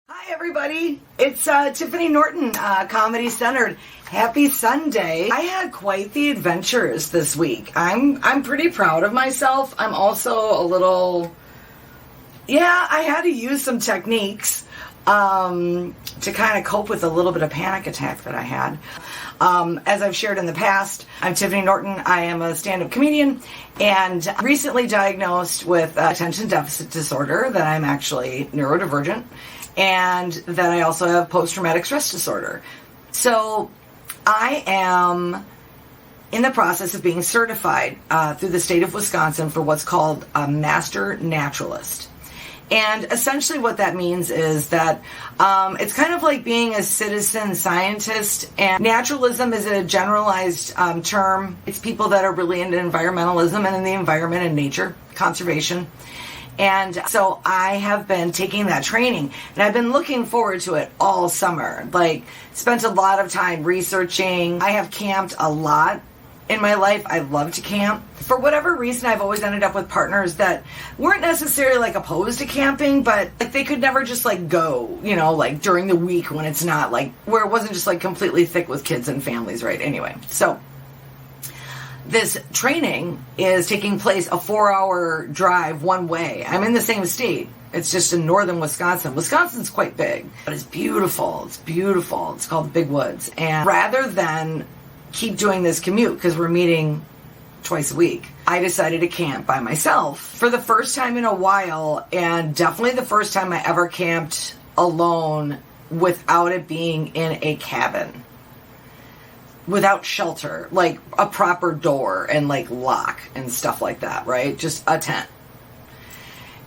Hi everybody, it's Tiffany Norton, Comedy Centered. Happy Sunday. I had quite the adventures this week. I'm pretty proud of myself. I'm also a little, I had to use some techniques to kind of cope with a little bit of panic attack that I had. As I've shared in the past, I'm Tiffany Norton. I am a stand-up comedian and recently diagnosed with attention deficit disorder, that I'm actually neurodivergent, and that I also have post-traumatic stress disorder. So I am in the process of being certified through the state of Wisconsin for what's called a master naturalist. And essentially what that means is that it's kind of like being a citizen scientist, and naturalism is a generalized term. It's people that are really into environmentalism and in the environment and nature, conservation. And so I have been taking that training, and I've been looking forward to it all summer. Spent a lot of time researching. I have camped a lot in my life. I love to camp. For whatever reason, I've always ended up with partners that weren't necessarily opposed to camping, but they could never just go, during the week when it's not where it wasn't just completely thick with kids and families, right? Anyway, so this training is taking place a 4-hour drive one way. I'm in the same state. It's just in northern Wisconsin. Wisconsin's quite big, but it's beautiful. It's beautiful. It's called Big Woods. And rather than keep doing this commute, because we're meeting twice a week, I decided to camp by myself for the first time in a while, and definitely the first time I ever camped alone without it being in a cabin. Without shelter, a proper door and lock and stuff like that, right? Just a tent.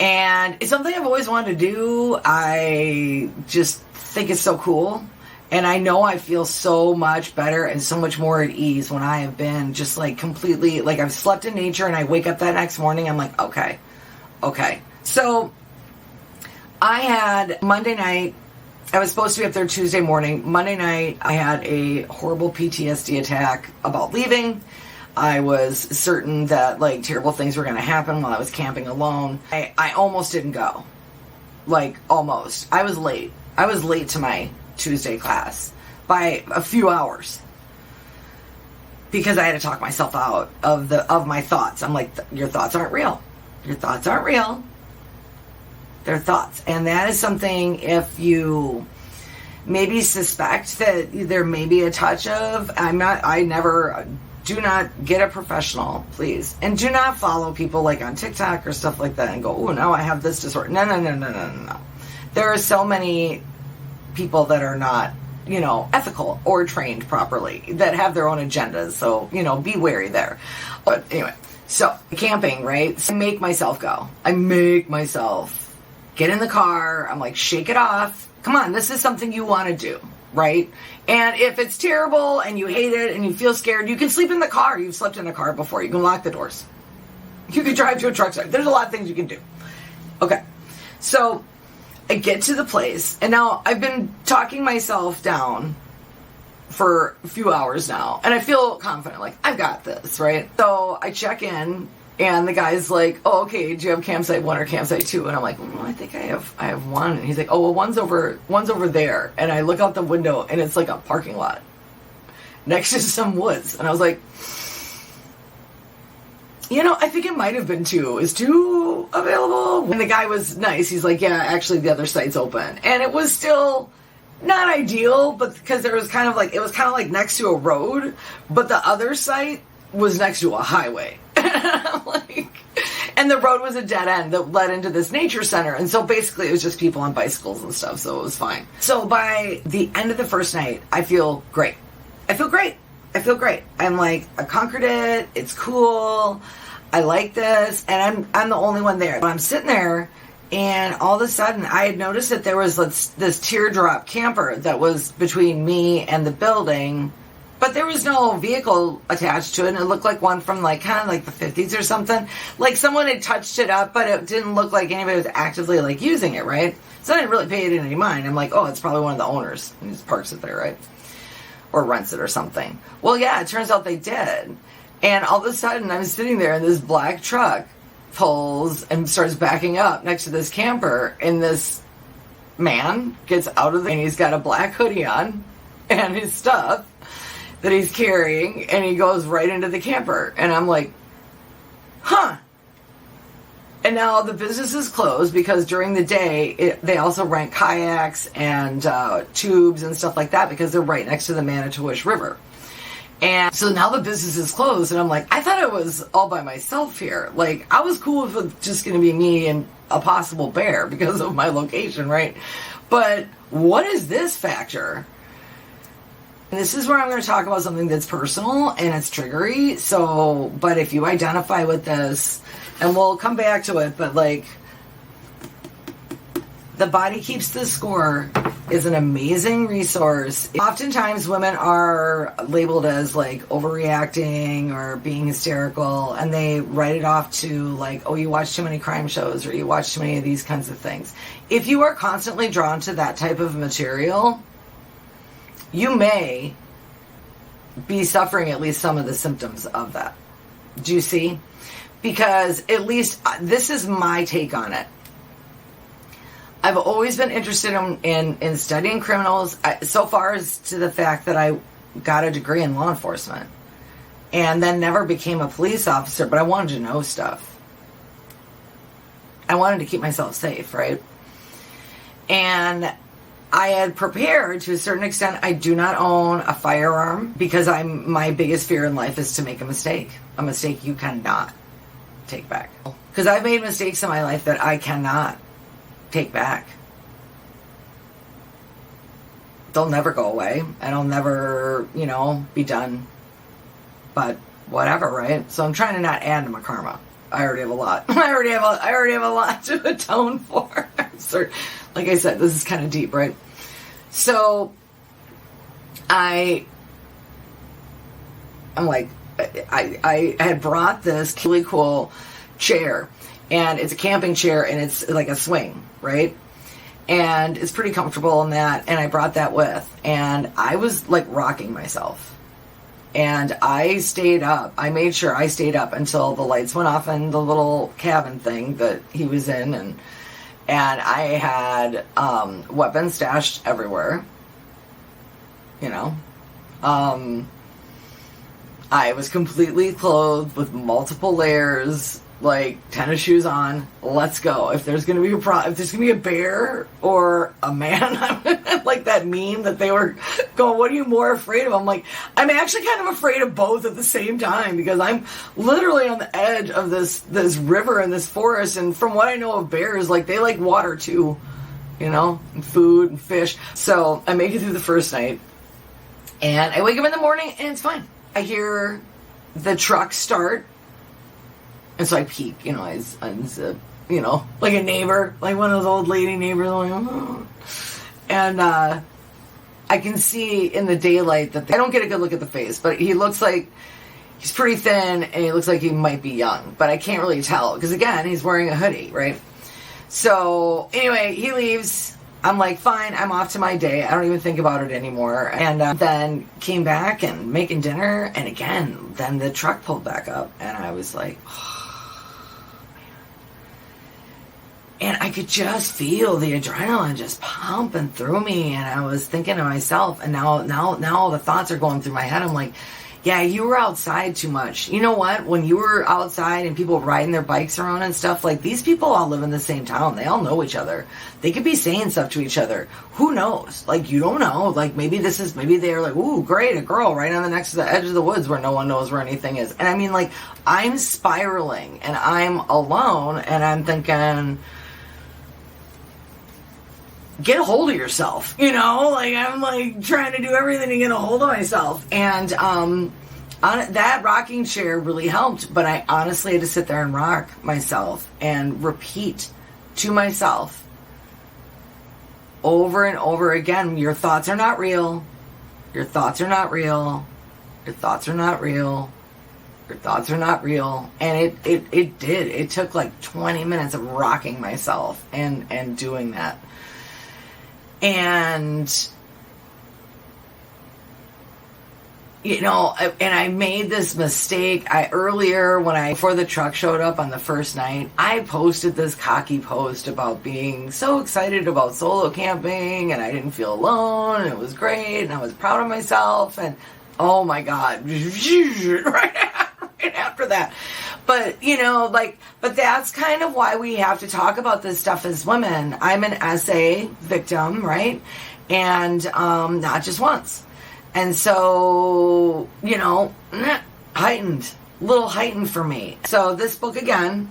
And it's something I've always wanted to do. I just think it's so cool. And I know I feel so much better and so much more at ease when I have been just completely, I've slept in nature, and I wake up that next morning, I'm okay. So I had Monday night, I was supposed to be up there Tuesday morning. Monday night, I had a horrible PTSD attack about leaving. I was certain that terrible things were going to happen while I was camping alone. I almost didn't go. Almost. I was late. I was late to my Tuesday class by a few hours because I had to talk myself out of my thoughts. I'm your thoughts aren't real. Your thoughts aren't real. They're thoughts. And that is something, if you maybe suspect that there may be a touch of, do not get a professional, please. And do not follow people on TikTok or stuff like that and go, oh, now I have this disorder. No. There are so many people that are not, ethical or trained properly, that have their own agendas. So, be wary there. But anyway, so camping, right? So I make myself go. I make myself get in the car. I'm shake it off. Come on, this is something you want to do, right? And if it's terrible and you hate it and you feel scared, you can sleep in the car. You've slept in a car before. You can lock the doors. You can drive to a truck stop. There's a lot of things you can do. Okay, so I get to the place, and now I've been talking myself down for a few hours now, and I feel confident, I've got this, right? So I check in, and the guy's oh, okay, do you have campsite 1 or campsite 2? And I'm well, I think I have 1. And he's oh, well, one's over there. And I look out the window, and it's a parking lot next to some woods. And I was I think it might have been 2. Is 2 available? And the guy was nice. He's yeah, actually the other site's open. And it was still not ideal, but because there was kind of it was kind of next to a road, but the other site was next to a highway. And the road was a dead end that led into this nature center. And so basically it was just people on bicycles and stuff, so it was fine. So by the end of the first night, I feel great. I'm I conquered it. It's cool. I like this. And I'm the only one there. But I'm sitting there, and all of a sudden I had noticed that there was this teardrop camper that was between me and the building, but there was no vehicle attached to it, and it looked like one from kind of the 50s or something. Someone had touched it up, but it didn't look like anybody was actively using it, right? So I didn't really pay it any mind. I'm oh, it's probably one of the owners. He just parks it there, right? Or rents it or something. Well, yeah, it turns out they did. And all of a sudden I'm sitting there, and this black truck pulls and starts backing up next to this camper in this man gets out of the, and he's got a black hoodie on and his stuff that he's carrying, and he goes right into the camper. And I'm like, huh. And now the business is closed because during the day, they also rent kayaks and tubes and stuff like that because they're right next to the Manitowish River. And so now the business is closed, and I'm like, I thought I was all by myself here. Like, I was cool if it was just going to be me and a possible bear because of my location, right? But what is this factor? And this is where I'm going to talk about something that's personal and it's triggery. So, but if you identify with this, and we'll come back to it, but like, The Body Keeps the Score is an amazing resource. Oftentimes women are labeled as like overreacting or being hysterical, and they write it off to like, oh, you watch too many crime shows or you watch too many of these kinds of things. If you are constantly drawn to that type of material, you may be suffering at least some of the symptoms of that. Do you see? Because at least this is my take on it. I've always been interested in studying criminals, so far as to the fact that I got a degree in law enforcement and then never became a police officer, but I wanted to know stuff. I wanted to keep myself safe, right? And I had prepared to a certain extent. I do not own a firearm because my biggest fear in life is to make a mistake you cannot take back. Because I've made mistakes in my life that I cannot take back. They'll never go away, and I'll never, be done. But whatever, right? So I'm trying to not add to my karma. I already have a lot. I already have a lot to atone for. Like I said, this is kind of deep, right? So I had brought this really cool chair, and it's a camping chair, and it's like a swing, right? And it's pretty comfortable in that, and I brought that with, and I was like rocking myself. And I stayed up. I made sure I stayed up until the lights went off in the little cabin thing that he was in, and I had weapons stashed everywhere. I was completely clothed with multiple layers, like tennis shoes on. Let's go. If there's gonna be if there's gonna be a bear or a man, I'm like that meme that they were going, what are you more afraid of? I'm like, I'm actually kind of afraid of both at the same time, because I'm literally on the edge of this river and this forest, and from what I know of bears, like they like water too, and food and fish. So I make it through the first night, and I wake up in the morning and it's fine. I hear the truck start. And so I peek, I unzip, like a neighbor, like one of those old lady neighbors. Like, oh. And I can see in the daylight that I don't get a good look at the face, but he looks like he's pretty thin, and he looks like he might be young, but I can't really tell because, again, he's wearing a hoodie, right? So anyway, he leaves. I'm like, fine, I'm off to my day. I don't even think about it anymore. And then came back and making dinner, and again, then the truck pulled back up, and I was like, oh. And I could just feel the adrenaline just pumping through me. And I was thinking to myself, and now all the thoughts are going through my head. I'm like, yeah, you were outside too much. You know what? When you were outside and people riding their bikes around and stuff, like these people all live in the same town. They all know each other. They could be saying stuff to each other. Who knows? Like, you don't know. Like, maybe they're like, ooh, great, a girl right on the next to the edge of the woods where no one knows where anything is. And I mean, like, I'm spiraling and I'm alone, and I'm thinking, get a hold of yourself, like I'm like trying to do everything to get a hold of myself. And that rocking chair really helped, but I honestly had to sit there and rock myself and repeat to myself over and over again, your thoughts are not real. Your thoughts are not real. Your thoughts are not real. Your thoughts are not real. And it did. It took like 20 minutes of rocking myself and doing that. And and I made this mistake. Earlier, before the truck showed up on the first night, I posted this cocky post about being so excited about solo camping, and I didn't feel alone, and it was great, and I was proud of myself, and oh my God, right after that. But, but that's kind of why we have to talk about this stuff as women. I'm an SA victim, right? And not just once. And so, heightened for me. So this book, again,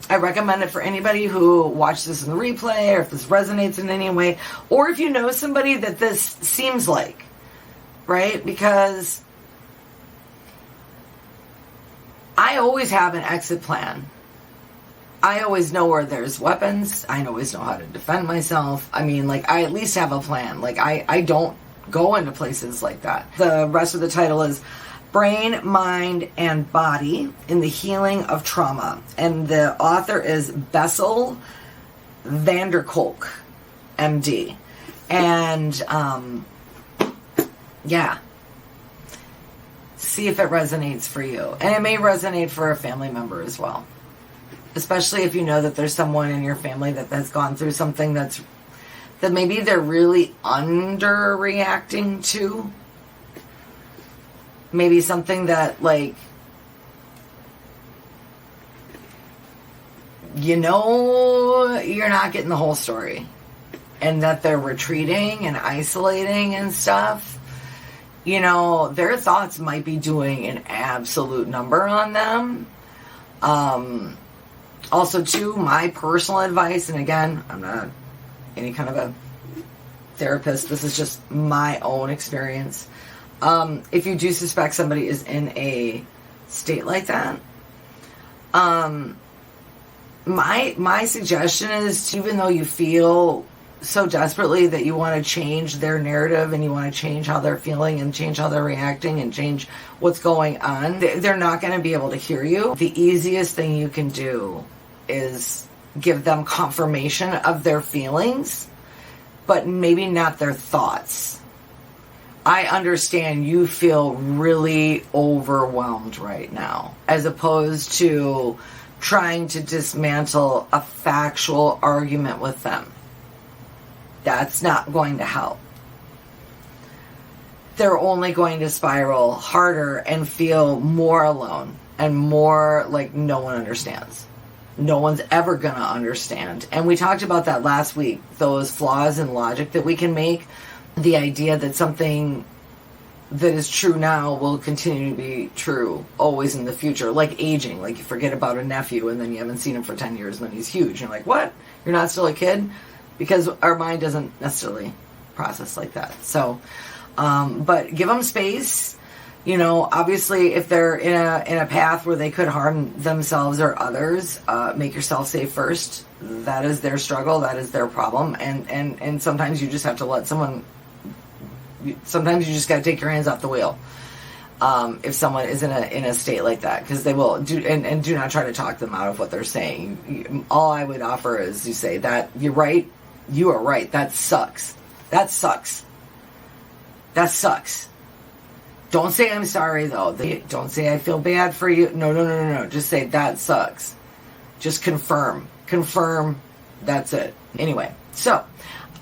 I recommend it for anybody who watched this in the replay, or if this resonates in any way, or if you know somebody that this seems like, right? Because I always have an exit plan. I always know where there's weapons. I always know how to defend myself. I mean, I at least have a plan. I don't go into places like that. The rest of the title is Brain, Mind, and Body in the Healing of Trauma. And the author is Bessel van der Kolk, MD. And, see if it resonates for you. And it may resonate for a family member as well. Especially if you know that there's someone in your family that has gone through something that maybe they're really underreacting to. Maybe something that, you're not getting the whole story. And that they're retreating and isolating and stuff. Their thoughts might be doing an absolute number on them. Also, too, my personal advice, and again, I'm not any kind of a therapist, this is just my own experience. If you do suspect somebody is in a state like that, my suggestion is, even though you feel so desperately that you want to change their narrative and you want to change how they're feeling and change how they're reacting and change what's going on, they're not going to be able to hear you. The easiest thing you can do is give them confirmation of their feelings, but maybe not their thoughts. I understand you feel really overwhelmed right now, as opposed to trying to dismantle a factual argument with them. That's not going to help. They're only going to spiral harder and feel more alone and more like no one understands. No one's ever going to understand. And we talked about that last week, those flaws in logic that we can make. The idea that something that is true now will continue to be true always in the future. Like aging. Like you forget about a nephew and then you haven't seen him for 10 years and then he's huge. You're like, what? You're not still a kid? Because our mind doesn't necessarily process like that. So, but give them space. Obviously, if they're in a path where they could harm themselves or others, make yourself safe first. That is their struggle. That is their problem. And sometimes you just have to let someone. Sometimes you just got to take your hands off the wheel. If someone is in a state like that, because they will do, and do not try to talk them out of what they're saying. All I would offer is you say that you're right. You are right. That sucks. That sucks. That sucks. Don't say I'm sorry, though. Don't say I feel bad for you. No. Just say that sucks. Just confirm. Confirm. That's it. Anyway, so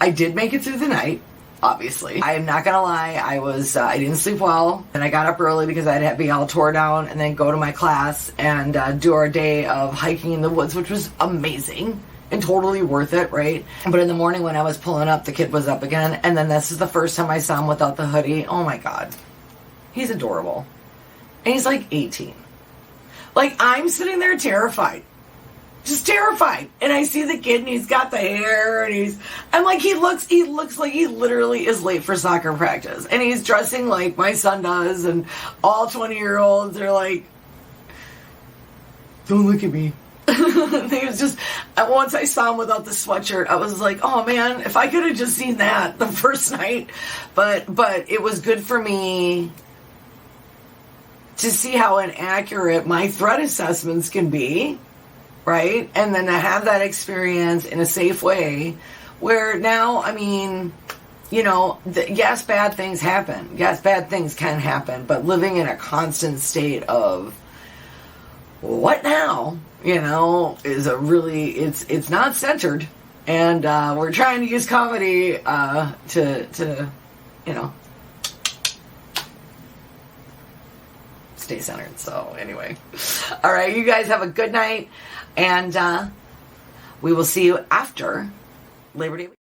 I did make it through the night, obviously. I am not going to lie. I didn't sleep well. And I got up early because I had to be all tore down and then go to my class and do our day of hiking in the woods, which was amazing. And totally worth it, right? But in the morning when I was pulling up, the kid was up again. And then this is the first time I saw him without the hoodie. Oh my God. He's adorable. And he's like 18. I'm sitting there terrified. Just terrified. And I see the kid and he's got the hair and I'm like, he looks like he literally is late for soccer practice. And he's dressing like my son does. And all 20-year-olds are like, don't look at me. He was just, once I saw him without the sweatshirt, I was like, oh man, if I could have just seen that the first night. But it was good for me to see how inaccurate my threat assessments can be, right? And then to have that experience in a safe way where now, yes, bad things happen. Yes, bad things can happen, but living in a constant state of what now, is it's not centered. And we're trying to use comedy to stay centered. So anyway, all right, you guys have a good night, and we will see you after Labor Day.